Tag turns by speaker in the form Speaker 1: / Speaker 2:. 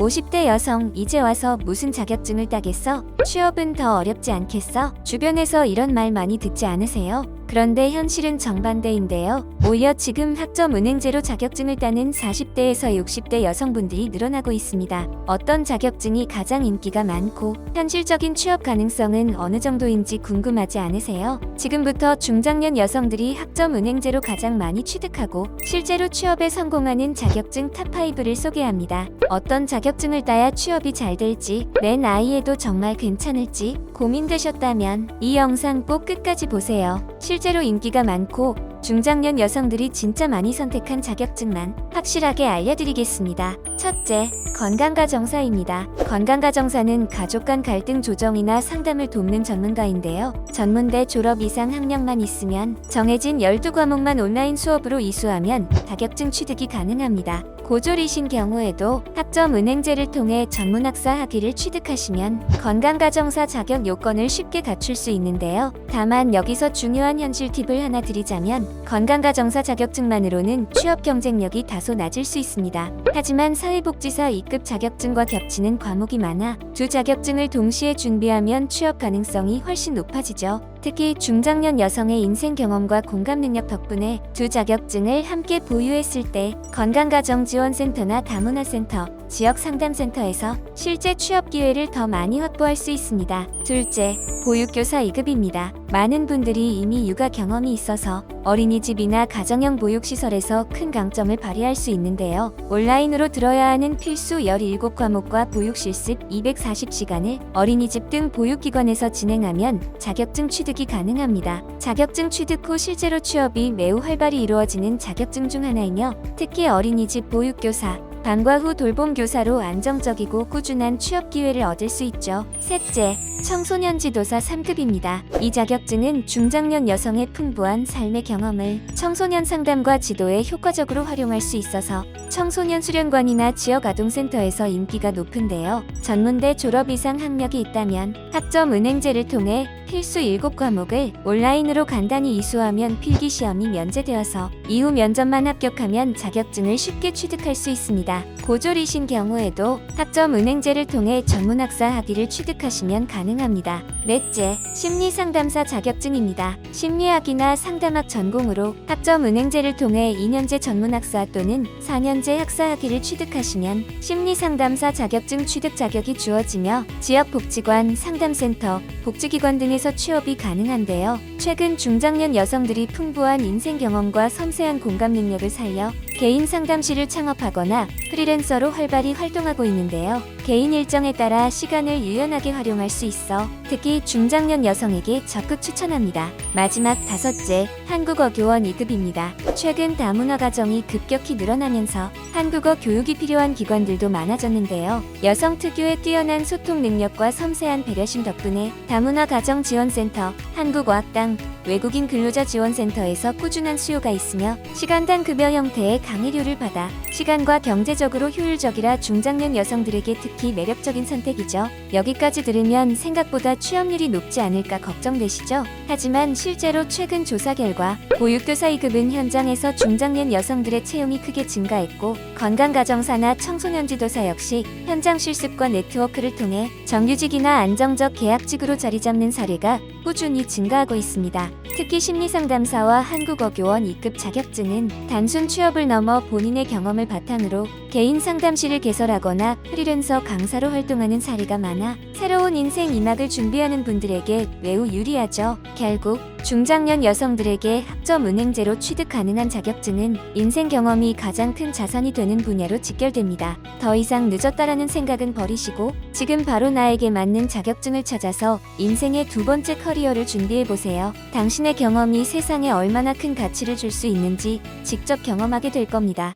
Speaker 1: 50대 여성, 이제 와서 무슨 자격증을 따겠어? 취업은 더 어렵지 않겠어? 주변에서 이런 말 많이 듣지 않으세요? 그런데 현실은 정반대인데요. 오히려 지금 학점 은행제로 자격증을 따는 40대에서 60대 여성분들이 늘어나고 있습니다. 어떤 자격증이 가장 인기가 많고 현실적인 취업 가능성은 어느 정도인지 궁금하지 않으세요? 지금부터 중장년 여성들이 학점 은행제로 가장 많이 취득하고 실제로 취업에 성공하는 자격증 탑5를 소개합니다. 어떤 자격증을 따야 취업이 잘 될지, 내 나이에도 정말 괜찮을지 고민되셨다면 이 영상 꼭 끝까지 보세요. 실제로 인기가 많고 중장년 여성들이 진짜 많이 선택한 자격증만 확실하게 알려드리겠습니다. 첫째, 건강가정사입니다. 건강가정사는 가족 간 갈등 조정이나 상담을 돕는 전문가인데요. 전문대 졸업 이상 학력만 있으면 정해진 12과목만 온라인 수업으로 이수하면 자격증 취득이 가능합니다. 고졸이신 경우에도 학점 은행제를 통해 전문학사 학위를 취득하시면 건강가정사 자격 요건을 쉽게 갖출 수 있는데요. 다만 여기서 중요한 현실 팁을 하나 드리자면 건강가정사 자격증만으로는 취업 경쟁력이 다소 낮을 수 있습니다. 하지만 사회복지사 2급 자격증과 겹치는 과목이 많아 두 자격증을 동시에 준비하면 취업 가능성이 훨씬 높아지죠. 특히 중장년 여성의 인생 경험과 공감 능력 덕분에 두 자격증을 함께 보유했을 때 건강가정지원센터나 다문화센터, 지역상담센터에서 실제 취업 기회를 더 많이 확보할 수 있습니다. 둘째, 보육교사 2급입니다. 많은 분들이 이미 육아 경험이 있어서 어린이집이나 가정형 보육시설에서 큰 강점을 발휘할 수 있는데요. 온라인으로 들어야 하는 필수 17과목과 보육실습 240시간을 어린이집 등 보육기관에서 진행하면 자격증 취득이 가능합니다. 자격증 취득 후 실제로 취업이 매우 활발히 이루어지는 자격증 중 하나이며 특히 어린이집 보육교사, 방과 후 돌봄교사로 안정적이고 꾸준한 취업 기회를 얻을 수 있죠. 셋째, 청소년 지도사 3급입니다. 이 자격증은 중장년 여성의 풍부한 삶의 경험을 청소년 상담과 지도에 효과적으로 활용할 수 있어서 청소년 수련관이나 지역 아동센터에서 인기가 높은데요. 전문대 졸업 이상 학력이 있다면 학점 은행제를 통해 필수 7과목을 온라인으로 간단히 이수하면 필기시험이 면제되어서 이후 면접만 합격하면 자격증을 쉽게 취득할 수 있습니다. 고졸이신 경우에도 학점 은행제를 통해 전문학사 학위를 취득하시면 가능합니다. 넷째, 심리상담사 자격증입니다. 심리학이나 상담학 전공으로 학점 은행제를 통해 2년제 전문학사 또는 4년제 학사 학위를 취득하시면 심리상담사 자격증 취득 자격이 주어지며 지역복지관, 상담센터, 복지기관 등에서 취업이 가능한데요. 최근 중장년 여성들이 풍부한 인생 경험과 섬세한 공감 능력을 살려 개인 상담실을 창업하거나 프리랜서로 활발히 활동하고 있는데요. 개인 일정에 따라 시간을 유연하게 활용할 수 있어 특히 중장년 여성에게 적극 추천합니다. 마지막 다섯째, 한국어 교원 2급입니다. 최근 다문화 가정이 급격히 늘어나면서 한국어 교육이 필요한 기관들도 많아졌는데요. 여성 특유의 뛰어난 소통 능력과 섬세한 배려심 덕분에 다문화 가정 지원센터, 한국어학당, 외국인 근로자 지원센터에서 꾸준한 수요가 있으며 시간당 급여 형태의 강의료를 받아 시간과 경제적으로 효율적이라 중장년 여성들에게 특히 매력적인 선택이죠. 여기까지 들으면 생각보다 취업률이 높지 않을까 걱정되시죠? 하지만 실제로 최근 조사 결과 보육교사 2급은 현장에서 중장년 여성들의 채용이 크게 증가했고 건강가정사나 청소년지도사 역시 현장 실습과 네트워크를 통해 정규직이나 안정적 계약직으로 자리 잡는 사례가 꾸준히 증가하고 있습니다. 특히 심리상담사와 한국어 교원 2급 자격증은 단순 취업을 넘어 본인의 경험을 바탕으로 개인 상담실을 개설하거나 프리랜서 강사로 활동하는 사례가 많아 새로운 인생 2막을 준비하는 분들에게 매우 유리하죠. 결국 중장년 여성들에게 학점 은행제로 취득 가능한 자격증은 인생 경험이 가장 큰 자산이 되는 분야로 직결됩니다. 더 이상 늦었다라는 생각은 버리시고 지금 바로 나에게 맞는 자격증을 찾아서 인생의 두 번째 커리어를 준비해보세요. 당신의 경험이 세상에 얼마나 큰 가치를 줄 수 있는지 직접 경험하게 될 겁니다.